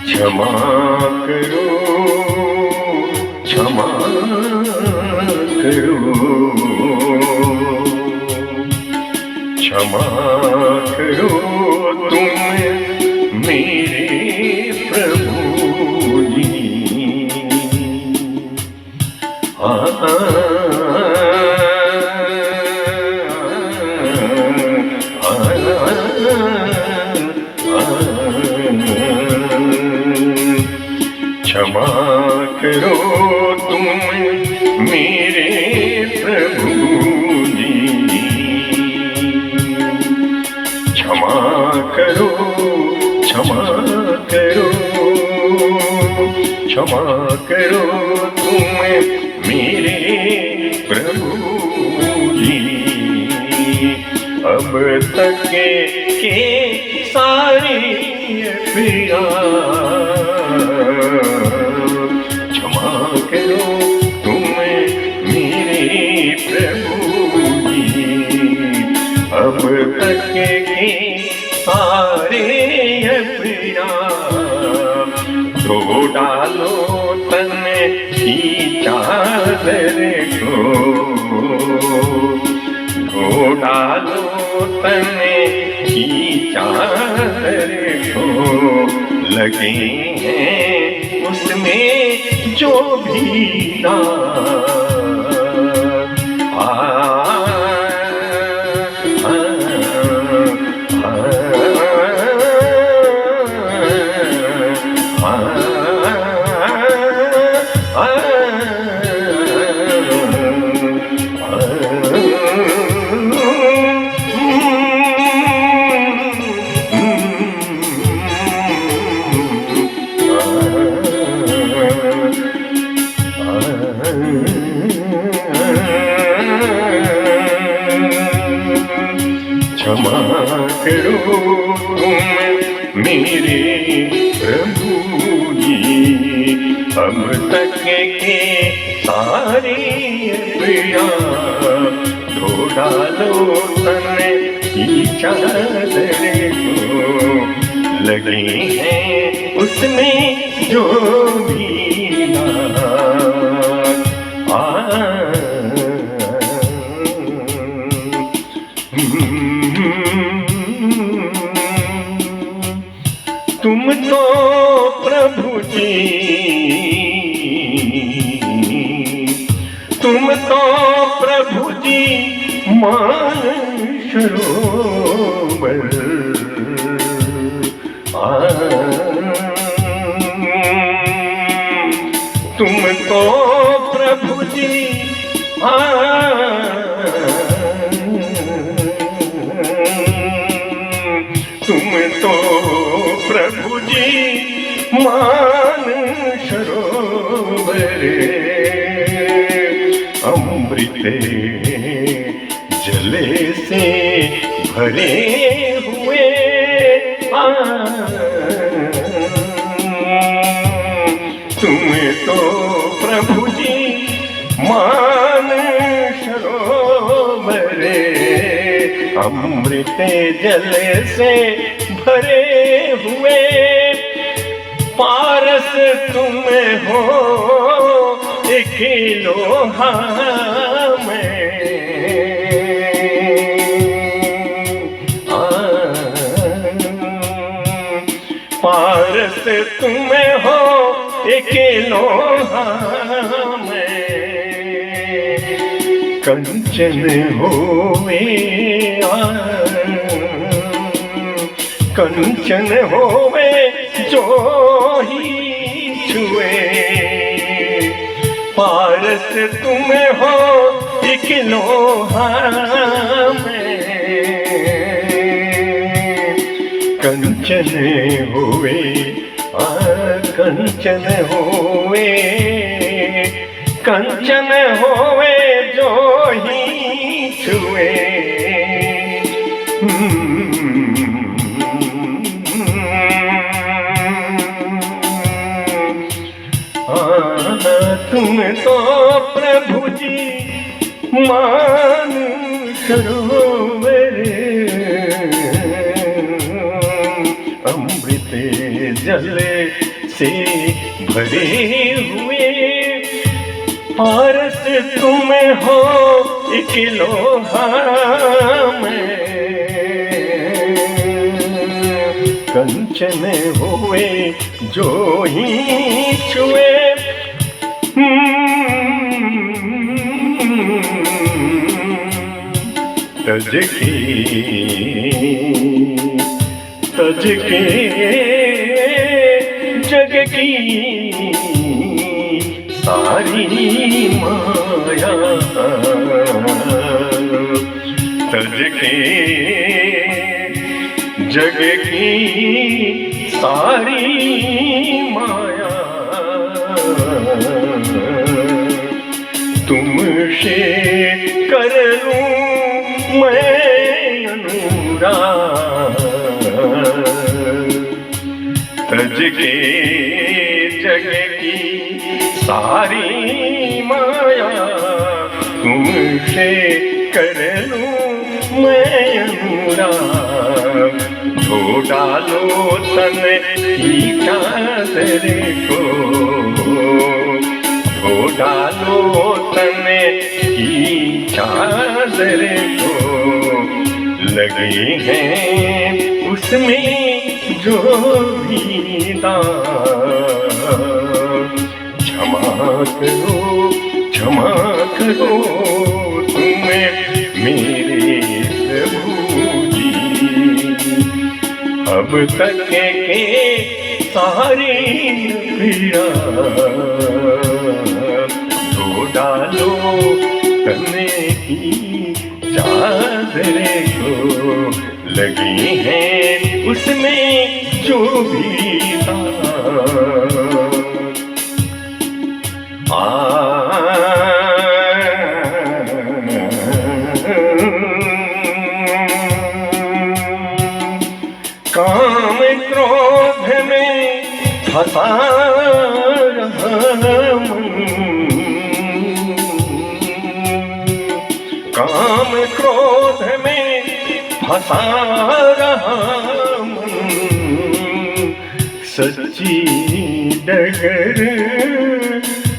क्षमा करो, क्षमा करो, क्षमा करो तुम मेरे प्रभु जी। क्षमा करो तुम मेरे प्रभु जी। क्षमा करो, क्षमा करो, क्षमा करो तुम मेरे प्रभु जी। अब तक के सारे पिया क्षमा करो तुम मेरे प्रभु जी। अब तक के सारे पिया धो डालो तन की चादर को, धो डालो तन की चादर को। लगे हैं उसमें जो भी दाग, क्षमा करो तुम मेरे प्रभु जी। अब तक के सारे पिया धो डालो तन की चादर को। लगे हैं उसमें जो भी दाग, तुम तो प्रभु जी, तुम तो प्रभु जी मान सरोवर। तुम तो प्रभु जी तुम तो प्रभु जी मान सरोवर। अमृत जले से भरे हुए तुम तो प्रभु जी मान सरोवर। अमृत जल से भरे हुए पारस तुम हो एक लोहा में। पारस तुम हो एक लोहा में। कंचन होवे कंचन होवे जो ही छुए। पारस तुम हो एक लोहा में। कंचन होवे कंचन होवे कंचन होवे जो ही छुए। तुम तो प्रभु जी मान सरोवर। अमृत जल से भरे हुए, पारस तुम हो एक लोहा में, कंचन हुए जो ही छुए, तज के जग की सारी माया, तज के जग की सारी माया, तुमसे कर लूं मैं अनुराग, तज के जग की सारी माया, तुमसे कर लूं मैं अनुराग, धो डालो तन की चादर को, धो डालो तन की चादर को, लगे हैं उसमें जो भी दाग, क्षमा करो तुम्हें मेरे प्रभु जी, अब तक के सारे पीड़ा, धो डालो तने की चादर को, लगी है उसमें जो भी काम क्रोध में फंसा रहा मन, काम क्रोध में फंसा रहा मन, सच्ची डगर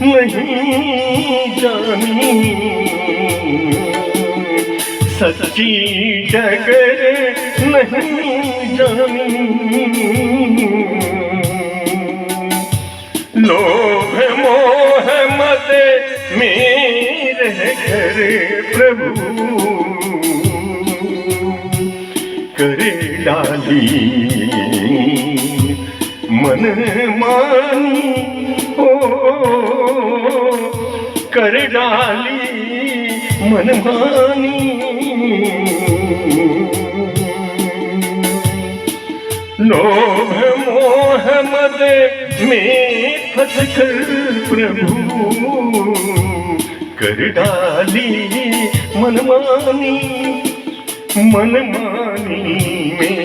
नहीं जानी, सच्ची डगर नहीं जानी, लोभ मोह मद मेरे घर प्रभु कर डाली मन मानी, ओ कर डाली मन मानी, लोभ मोह मद में फंस कर प्रभु कर डाली मनमानी, मनमानी में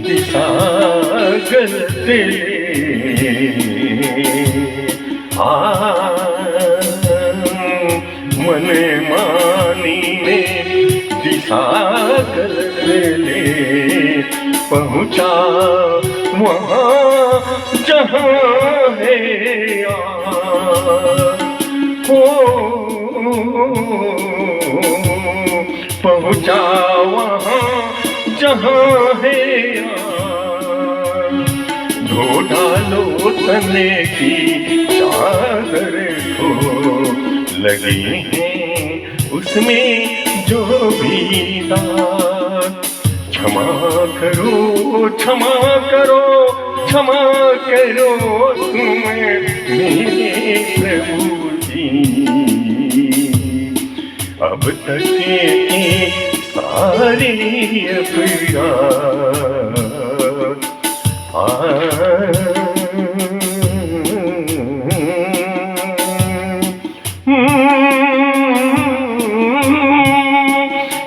दिशा गलते मनमानी में दिशा गलते पहुँचा वहाँ जहाँ है पहुँचा वहाँ जहाँ है धो डालो तने की चादर को, लगी हैं उसमें जो भी दाग, क्षमा करो क्षमा करो क्षमा करो तुम्हें मेरे प्रभु जी, अब तक के सारे अपराध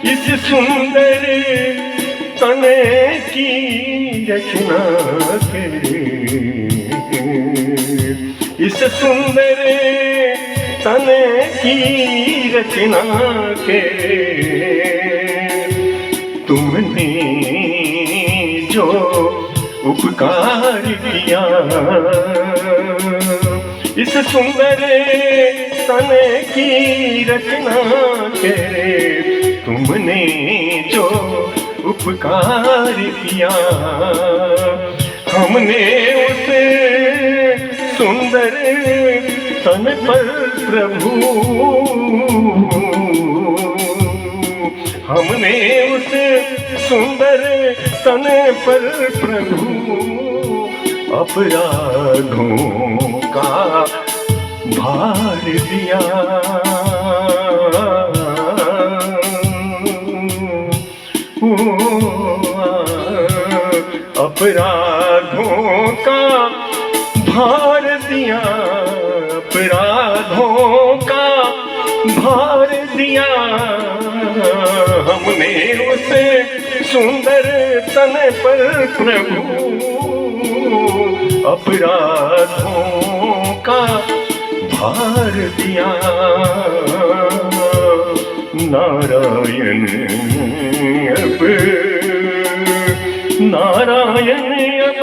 इस सुंदर तने की रचना करे, इस सुंदर तने की रचना करे, तुमने जो उपकार किया। इस सुंदर तन की रचना करे तुमने जो उपकार किया। हमने उस सुंदर तन पर प्रभु, हमने उस सुंदर तन पर प्रभु अपराधों का भार दिया। अपराधों का भार दिया, अपराधों का भार दिया। हमने उस सुंदर तन पर प्रभु अपराधों का भार दिया। नारायण अब, नारायण अब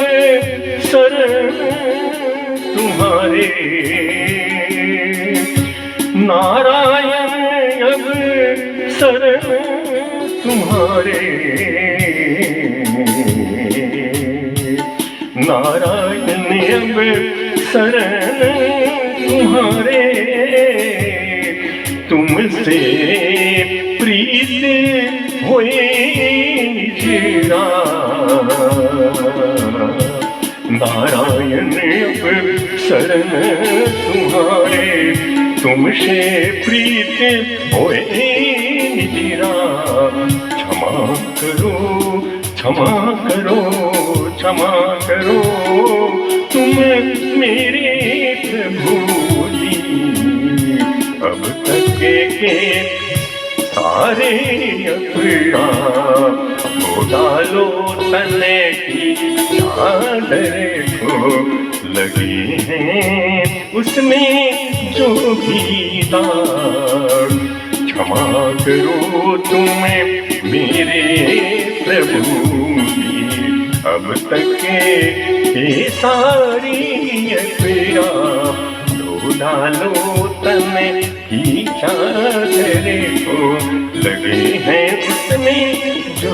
शरण तुम्हारे, नारायण अब शरण तुम्हारे, नारायण अब शरण तुम्हारे। तुमसे प्रीत हुई जीरा, नारायण अब शरण तुम्हारे। तुमसे प्रीत हुए जीरा। क्षमा करो, क्षमा करो, क्षमा करो तुम मेरे प्रभु जी। अब तक के सारे अपराध को डालो तने की चादर को, लगी हैं उसमें जो भी दाग। क्षमा करो तुम्हें मेरे प्रभु जी। अब तक के सारी अपराध को डालो तने की चादर को, लगे हैं उसमें जो